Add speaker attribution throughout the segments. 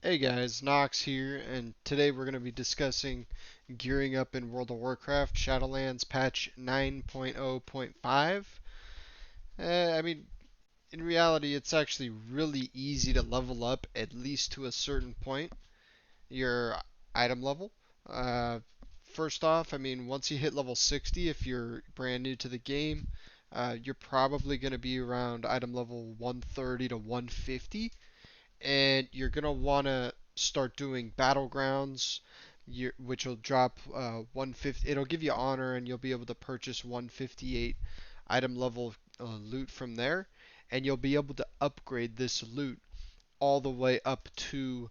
Speaker 1: Hey guys, Nox here, and today we're going to be discussing gearing up in World of Warcraft Shadowlands patch 9.0.5. In reality, it's actually really easy to level up at least to a certain point, your item level. Uh, First off, once you hit level 60, if you're brand new to the game, you're probably going to be around item level 130 to 150 and you're gonna wanna start doing battlegrounds, which will drop 150. It'll give you honor, and you'll be able to purchase 158 item level loot from there, and you'll be able to upgrade this loot all the way up to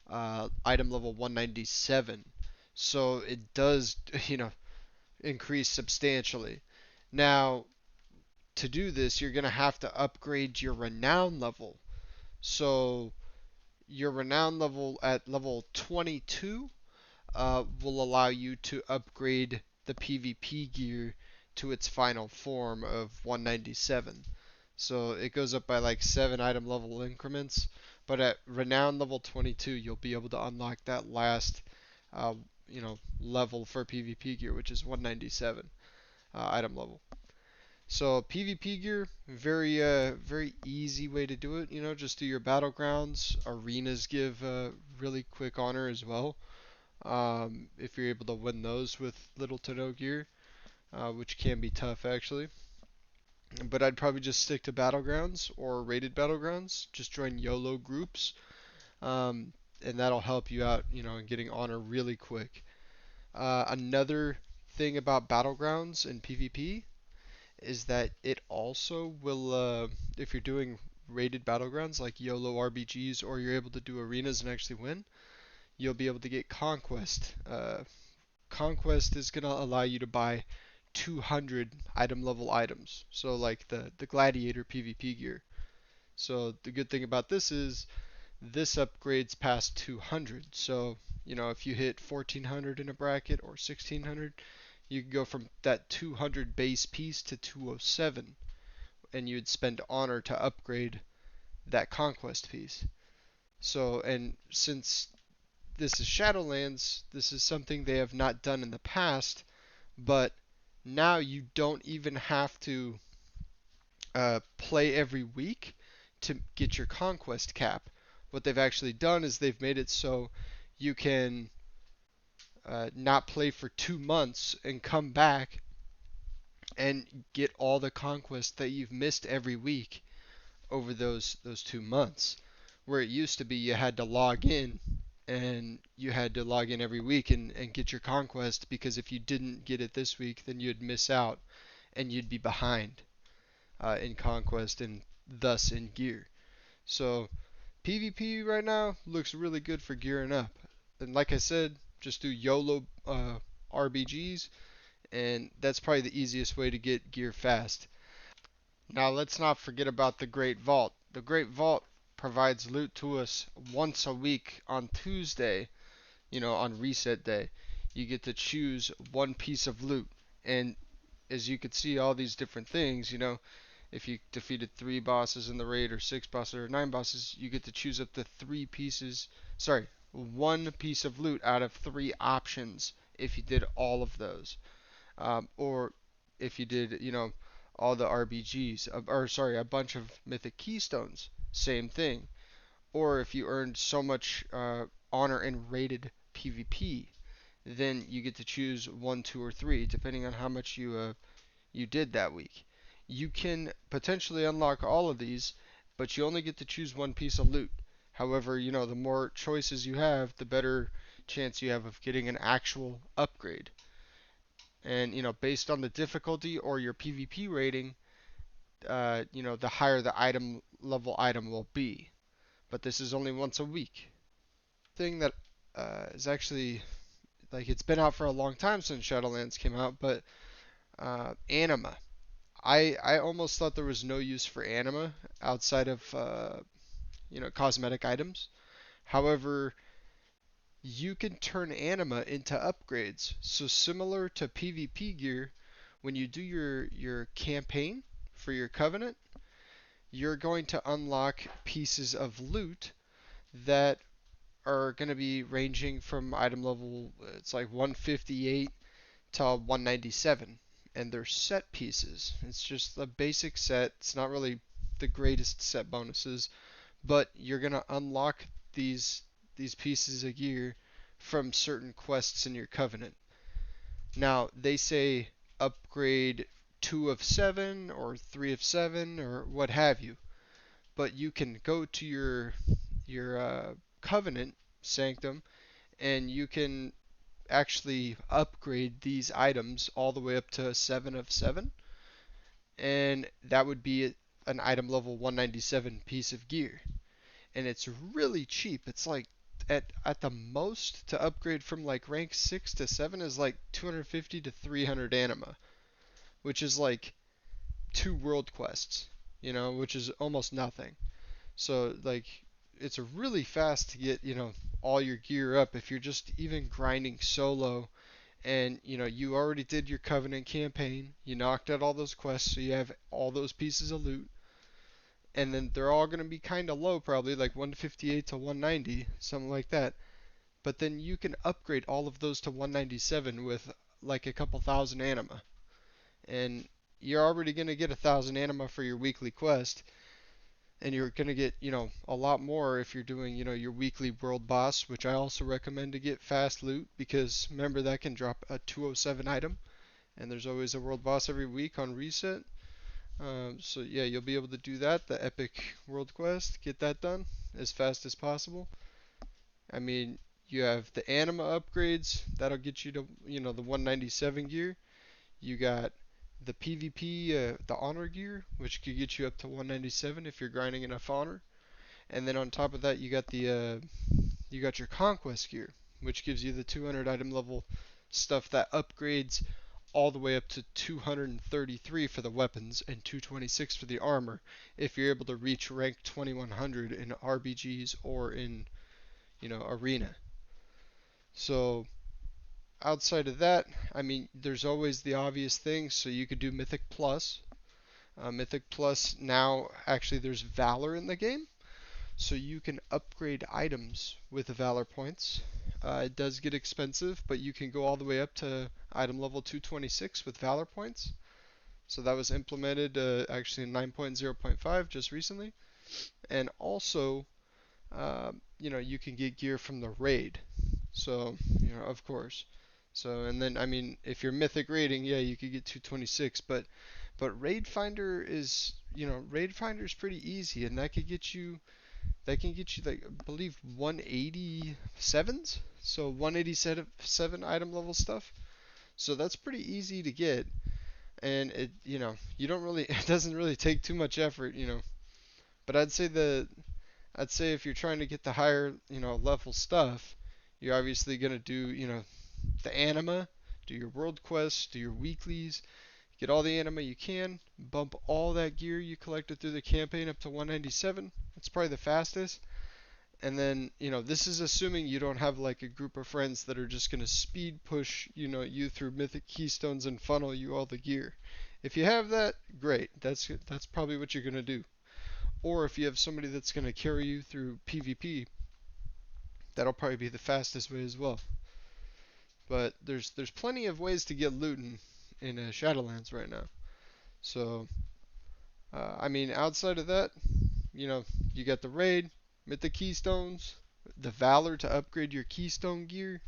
Speaker 1: item level 197. So it does, increase substantially. Now, to do this, you're gonna have to upgrade your renown level. So your renown level at level 22 will allow you to upgrade the PvP gear to its final form of 197. So it goes up by like 7 item level increments, but at renown level 22 you'll be able to unlock that last uh, level for PvP gear, which is 197 item level. So PvP gear, very easy way to do it. Just do your battlegrounds. Arenas give really quick honor as well. If you're able to win those with little to no gear, which can be tough actually. But I'd probably just stick to battlegrounds or rated battlegrounds. Just join YOLO groups, um, and that'll help you out, in getting honor really quick. Another thing about battlegrounds and PvP is that it also will, if you're doing rated battlegrounds like YOLO RBGs, or you're able to do arenas and actually win, you'll be able to get Conquest. Conquest is going to allow you to buy 200 item level items, so like the Gladiator PvP gear. So the good thing about this is this upgrades past 200. So, if you hit 1400 in a bracket or 1600, you can go from that 200 base piece to 207, and you'd spend honor to upgrade that conquest piece. So, and since this is Shadowlands, this is something they have not done in the past, but now you don't even have to play every week to get your conquest cap. What they've actually done is they've made it so you can not play for 2 months and come back and get all the conquest that you've missed every week over those 2 months. Where it used to be you had to log in and you had to log in every week and get your conquest, because if you didn't get it this week, then you'd miss out and you'd be behind in conquest and thus in gear. So PvP right now looks really good for gearing up. And like I said, just do YOLO RBGs, and that's probably the easiest way to get gear fast. Now let's not forget about the Great Vault. The Great Vault provides loot to us once a week on Tuesday, on reset day. You get to choose one piece of loot. And as you can see, all these different things, if you defeated 3 bosses in the raid, or 6 bosses, or 9 bosses, you get to choose up to 3 pieces, sorry, one piece of loot out of 3 options if you did all of those. Or if you did, all the RBGs, or sorry, a bunch of mythic keystones, same thing. Or if you earned so much honor in rated PvP, then you get to choose 1, 2, or 3, depending on how much you did that week. You can potentially unlock all of these, but you only get to choose one piece of loot. However, the more choices you have, the better chance you have of getting an actual upgrade. And based on the difficulty or your PvP rating, the higher the item level item will be. But this is only once a week. Thing that is actually, like, it's been out for a long time since Shadowlands came out, but anima. I almost thought there was no use for anima outside of cosmetic items. However, you can turn anima into upgrades. So similar to PvP gear, when you do your campaign for your covenant, you're going to unlock pieces of loot that are going to be ranging from item level, it's like 158 to 197, and they're set pieces. It's just a basic set. It's not really the greatest set bonuses, but you're going to unlock these pieces of gear from certain quests in your covenant. Now, they say upgrade 2 of 7 or 3 of 7 or what have you, but you can go to your covenant sanctum and you can actually upgrade these items all the way up to 7 of 7, and that would be an item level 197 piece of gear. And it's really cheap. It's like at the most to upgrade from like rank 6 to 7 is like 250 to 300 anima, which is like 2 world quests, which is almost nothing. So like it's really fast to get, all your gear up if you're just even grinding solo and you already did your covenant campaign, you knocked out all those quests, so you have all those pieces of loot, and then they're all going to be kind of low, probably like 158 to 190, something like that. But then you can upgrade all of those to 197 with like a couple thousand anima, and you're already going to get 1,000 anima for your weekly quest, and you're going to get, a lot more if you're doing, your weekly world boss, which I also recommend to get fast loot, because remember that can drop a 207 item, and there's always a world boss every week on reset. So yeah, you'll be able to do that, the epic world quest, get that done as fast as possible. I mean, you have the anima upgrades, that'll get you to, the 197 gear. You got the PvP, the honor gear, which could get you up to 197 if you're grinding enough honor. And then on top of that, you got your conquest gear, which gives you the 200 item level stuff that upgrades all the way up to 233 for the weapons and 226 for the armor if you're able to reach rank 2100 in RBGs or in, arena. So outside of that, I mean, there's always the obvious things. So you could do Mythic Plus. Mythic Plus now, actually, there's Valor in the game, so you can upgrade items with the Valor points. It does get expensive, but you can go all the way up to item level 226 with Valor points. So that was implemented actually in 9.0.5 just recently. And also, you can get gear from the raid. So, of course. So, and then, I mean, if you're mythic raiding, yeah, you could get 226, but raid finder is, raid finder is pretty easy, and that can get you like, I believe 187s, so 187 item level stuff. So that's pretty easy to get, and you don't really, it doesn't really take too much effort, But I'd say if you're trying to get the higher, level stuff, you're obviously gonna do, the anima, do your world quests, do your weeklies, get all the anima you can, bump all that gear you collected through the campaign up to 197. That's probably the fastest. And then, this is assuming you don't have like a group of friends that are just gonna speed push, you through mythic keystones and funnel you all the gear. If you have that, great. That's probably what you're gonna do. Or if you have somebody that's gonna carry you through PvP, that'll probably be the fastest way as well. But there's plenty of ways to get loot in Shadowlands right now. So I mean, outside of that, you got the raid, mythic keystones, the valor to upgrade your keystone gear.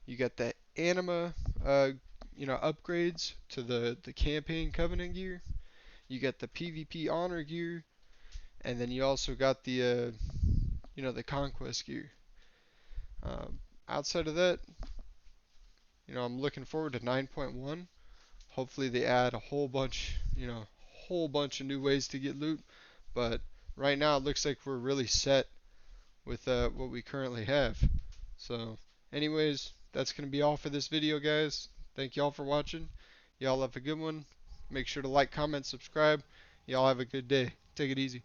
Speaker 1: You got the anima, upgrades to the campaign covenant gear. You got the PvP honor gear, and then you also got the conquest gear. Outside of that, I'm looking forward to 9.1. Hopefully they add a whole bunch of new ways to get loot. But right now it looks like we're really set with what we currently have. So, anyways, that's gonna be all for this video, guys. Thank y'all for watching. Y'all have a good one. Make sure to like, comment, subscribe. Y'all have a good day. Take it easy.